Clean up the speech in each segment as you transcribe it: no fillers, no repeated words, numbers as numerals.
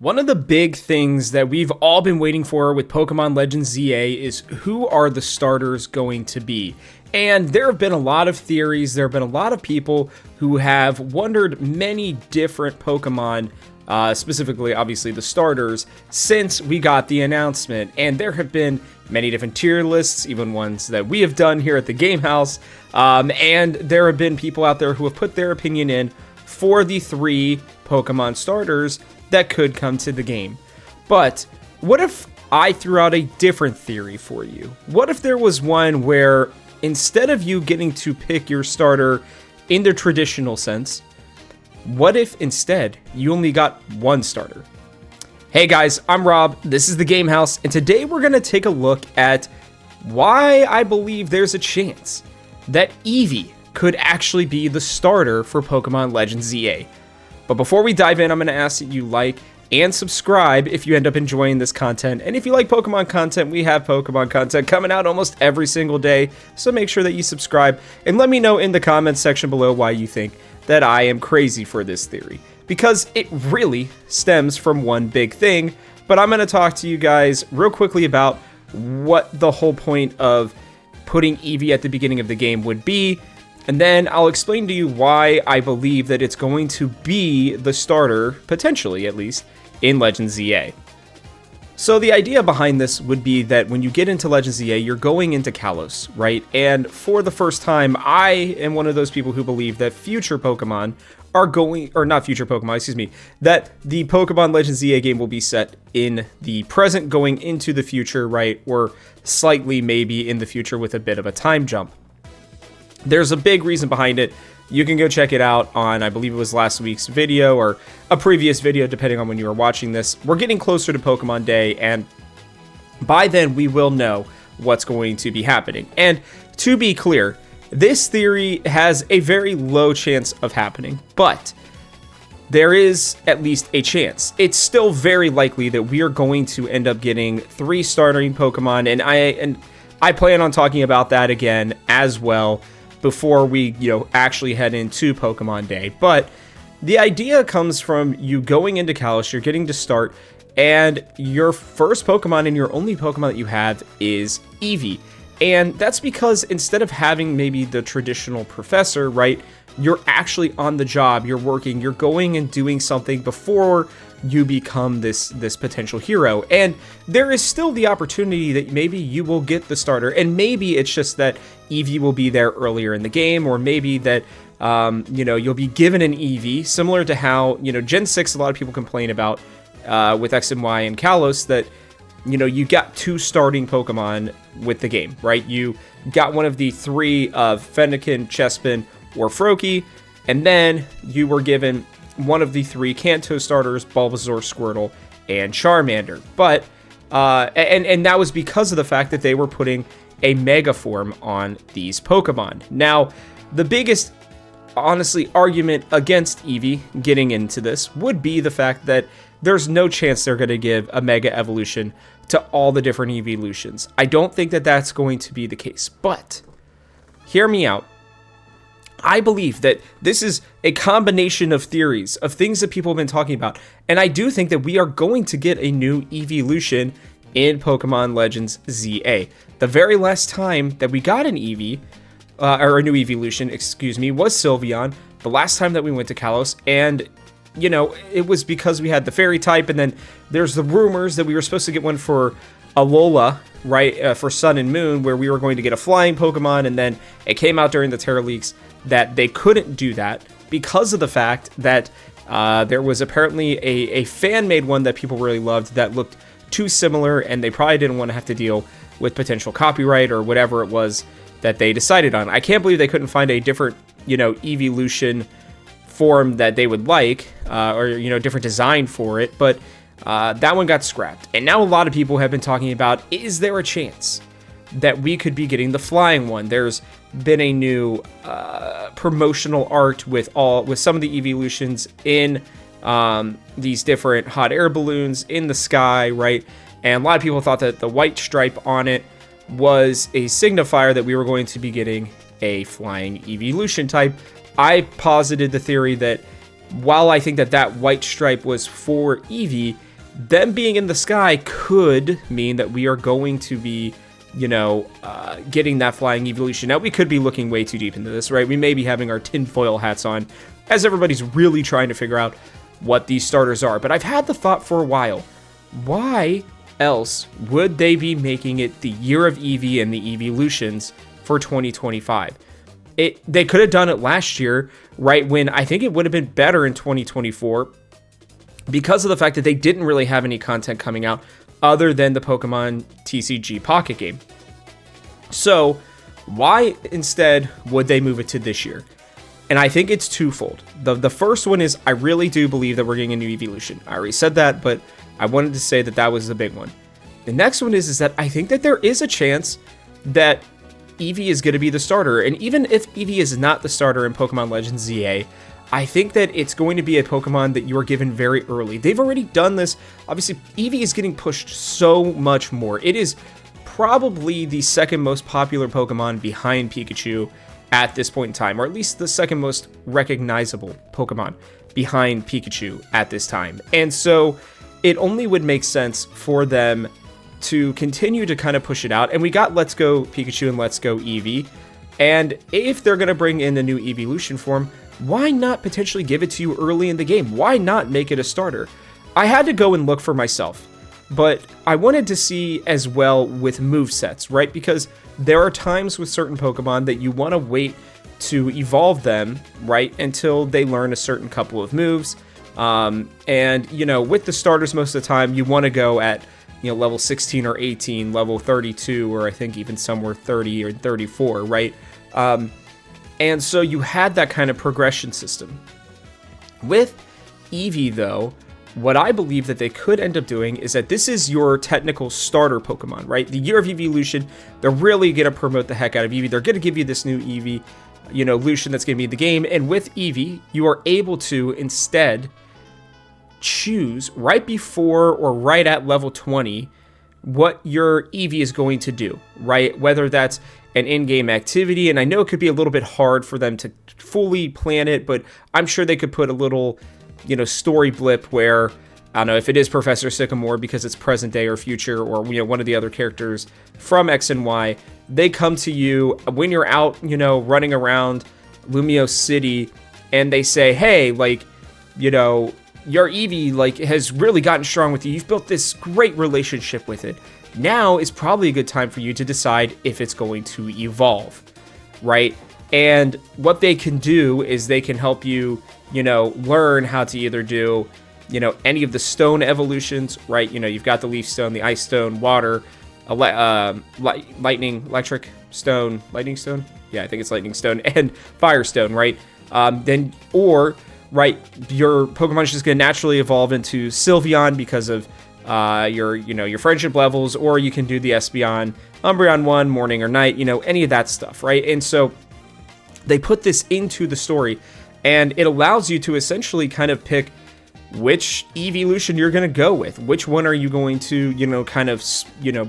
One of the big things that we've all been waiting for with Pokemon Legends ZA is who are the starters going to be? And there have been a lot of theories, there have been a lot of people who have wondered many different Pokemon, specifically obviously the starters, since we got the announcement. And there have been many different tier lists, even ones that we have done here at the Game House. And there have been people out there who have put their opinion in for the 3 Pokemon starters that could come to the game. But what if I threw out a different theory for you? What if there was one where instead of you getting to pick your starter in the traditional sense, what if instead you only got one starter? Hey guys, I'm Rob, this is the Game House, and today we're going to take a look at why I believe there's a chance that Eevee could actually be the starter for Pokemon Legends ZA. But before we dive in, I'm going to ask that you like and subscribe if you end up enjoying this content. And if you like Pokemon content, we have Pokemon content coming out almost every single day. So make sure that you subscribe and let me know in the comments section below why you think that I am crazy for this theory. Because it really stems from one big thing. But I'm going to talk to you guys real quickly about what the whole point of putting Eevee at the beginning of the game would be. And then I'll explain to you why I believe that it's going to be the starter, potentially at least, in Legends ZA. So the idea behind this would be that when you get into Legends ZA, you're going into Kalos, right? And for the first time, I am one of those people who believe that future Pokemon are going, or not future Pokemon, excuse me, that the Pokemon Legends ZA game will be set in the present going into the future, right? Or slightly maybe in the future with a bit of a time jump. There's a big reason behind it. You can go check it out on, I believe it was last week's video or a previous video, depending on when you were watching this. We're getting closer to Pokemon Day, and by then we will know what's going to be happening. And to be clear, this theory has a very low chance of happening, but there is at least a chance. It's still very likely that we are going to end up getting 3 starting Pokemon, and I plan on talking about that again as well before we, actually head into Pokemon Day. But the idea comes from you going into Kalos, you're getting to start, and your first Pokemon and your only Pokemon that you have is Eevee. And that's because instead of having maybe the traditional professor, right, you're actually on the job, you're working, you're going and doing something before you become this potential hero. And there is still the opportunity that maybe you will get the starter, and maybe it's just that Eevee will be there earlier in the game, or maybe that you'll be given an Eevee, similar to how Gen 6 a lot of people complain about with X and Y and Kalos, that you got 2 starting Pokemon with the game, right? You got one of the 3 of Fennekin, Chespin, or Froakie, and then you were given one of the 3 Kanto starters, Bulbasaur, Squirtle, and Charmander. But and that was because of the fact that they were putting a Mega Form on these Pokemon. Now, the biggest, honestly, argument against Eevee getting into this would be the fact that there's no chance they're going to give a Mega Evolution to all the different Eeveelutions. I don't think that that's going to be the case, but hear me out. I believe that this is a combination of theories, of things that people have been talking about, and I do think that we are going to get a new Eeveelution in Pokemon Legends ZA. The very last time that we got an Eevee, or a new Eeveelution, excuse me, was Sylveon, the last time that we went to Kalos, and it was because we had the fairy type, and then there's the rumors that we were supposed to get one for Alola, right, for Sun and Moon, where we were going to get a flying Pokemon, and then it came out during the Terra Leaks that they couldn't do that because of the fact that there was apparently a fan-made one that people really loved that looked too similar, and they probably didn't want to have to deal with potential copyright or whatever it was that they decided on. I can't believe they couldn't find a different, Eeveelution form that they would like, or different design for it, but that one got scrapped. And now a lot of people have been talking about, is there a chance that we could be getting the flying one? There's been a new promotional art with some of the Eeveelutions in these different hot air balloons in the sky, right? And a lot of people thought that the white stripe on it was a signifier that we were going to be getting a flying Eeveelution type. I posited the theory that while I think that white stripe was for Eevee, them being in the sky could mean that we are going to be, getting that flying evolution. Now, we could be looking way too deep into this, right? We may be having our tinfoil hats on as everybody's really trying to figure out what these starters are. But I've had the thought for a while, why else would they be making it the year of Eevee and the Eeveelutions for 2025? They could have done it last year, right, when I think it would have been better in 2024 because of the fact that they didn't really have any content coming out other than the Pokemon TCG Pocket game. So why instead would they move it to this year? And I think it's twofold. The first one is I really do believe that we're getting a new Eeveelution. I already said that, but I wanted to say that was the big one. The next one is that I think that there is a chance that Eevee is going to be the starter. And even if Eevee is not the starter in Pokemon Legends ZA, I think that it's going to be a Pokemon that you are given very early. They've already done this. Obviously, Eevee is getting pushed so much more. It is probably the second most popular Pokemon behind Pikachu at this point in time, or at least the second most recognizable Pokemon behind Pikachu at this time. And so it only would make sense for them to continue to kind of push it out. And we got Let's Go Pikachu and Let's Go Eevee. And if they're going to bring in the new Eeveelution form, why not potentially give it to you early in the game? Why not make it a starter? I had to go and look for myself, but I wanted to see as well with movesets, right? Because there are times with certain Pokemon that you want to wait to evolve them, right, until they learn a certain couple of moves. And, with the starters most of the time, you want to go at, level 16 or 18, level 32, or I think even somewhere 30 or 34, right? And so you had that kind of progression system. With Eevee, though, what I believe that they could end up doing is that this is your technical starter Pokemon, right? The year of Eeveelution, they're really going to promote the heck out of Eevee. They're going to give you this new Eevee, Lution that's going to be in the game. And with Eevee, you are able to instead choose right before or right at level 20 what your Eevee is going to do, right? Whether that's an in-game activity, and I know it could be a little bit hard for them to fully plan it, but I'm sure they could put a little, story blip where, I don't know, if it is Professor Sycamore because it's present day or future, or, one of the other characters from X and Y, they come to you when you're out, running around Lumio City, and they say, hey, your Eevee, has really gotten strong with you. You've built this great relationship with it. Now is probably a good time for you to decide if it's going to evolve, right? And what they can do is they can help you, learn how to either do, any of the stone evolutions, right? You've got the leaf stone, the ice stone, water, lightning, electric stone, lightning stone? Yeah, I think it's lightning stone, and fire stone, right? Right, your Pokemon is just going to naturally evolve into Sylveon because of your friendship levels, or you can do the Espeon, Umbreon 1, morning or night, any of that stuff, right? And so they put this into the story, and it allows you to essentially kind of pick which Eeveelution you're going to go with. Which one are you going to,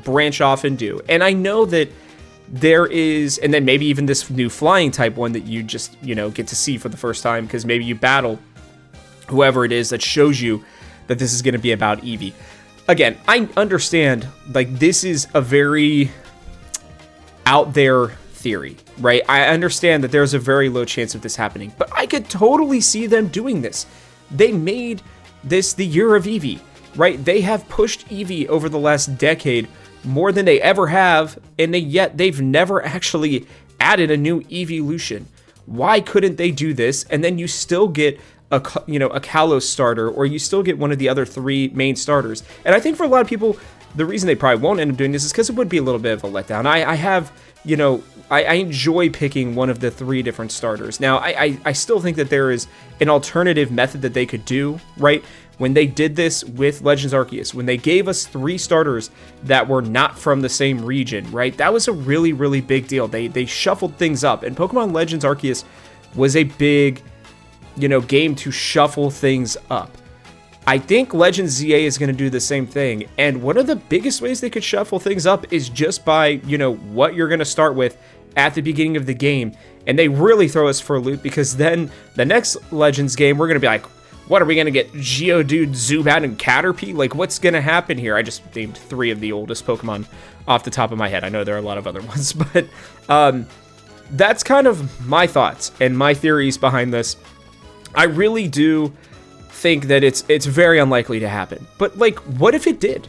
branch off and do? And I know that there is, and then maybe even this new flying type one that you just, get to see for the first time, because maybe you battle whoever it is that shows you that this is going to be about Eevee. Again, I understand, this is a very out there theory, right? I understand that there's a very low chance of this happening, but I could totally see them doing this. They made this the year of Eevee, right? They have pushed Eevee over the last decade more than they ever have, and yet they've never actually added a new Eeveelution. Why couldn't they do this? And then you still get a Kalos starter, or you still get one of the other three main starters. And I think for a lot of people, the reason they probably won't end up doing this is because it would be a little bit of a letdown. I enjoy picking one of the three different starters. Now, I still think that there is an alternative method that they could do, right? When they did this with Legends Arceus, when they gave us three starters that were not from the same region, right? That was a really, really big deal. They shuffled things up, and Pokemon Legends Arceus was a big, game to shuffle things up. I think Legends ZA is going to do the same thing, and one of the biggest ways they could shuffle things up is just by, what you're going to start with at the beginning of the game, and they really throw us for a loop, because then the next Legends game, we're going to be like, What are we gonna get? Geodude, Zubat, and Caterpie? Like, what's gonna happen here? I just named 3 of the oldest Pokemon off the top of my head. I know there are a lot of other ones, but that's kind of my thoughts and my theories behind this. I really do think that it's very unlikely to happen. But like, what if it did?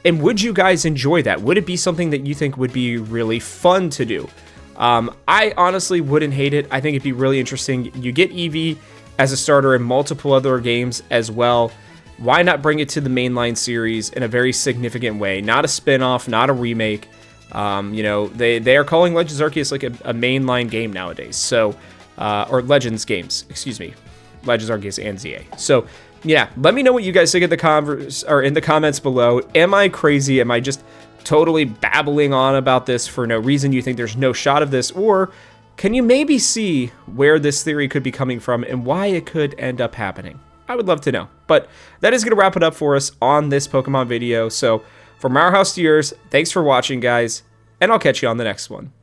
And would you guys enjoy that? Would it be something that you think would be really fun to do? I honestly wouldn't hate it. I think it'd be really interesting. You get Eevee as a starter in multiple other games as well. Why not bring it to the mainline series in a very significant way? Not a spin-off, not a remake. You know, they are calling Legends Arceus like a mainline game nowadays. So, or Legends games, excuse me. Legends Arceus and ZA. So, yeah, let me know what you guys think in the comments below. Am I crazy? Am I just totally babbling on about this for no reason? You think there's no shot of this? Or can you maybe see where this theory could be coming from and why it could end up happening? I would love to know. But that is going to wrap it up for us on this Pokemon video. So from our house to yours, thanks for watching, guys, and I'll catch you on the next one.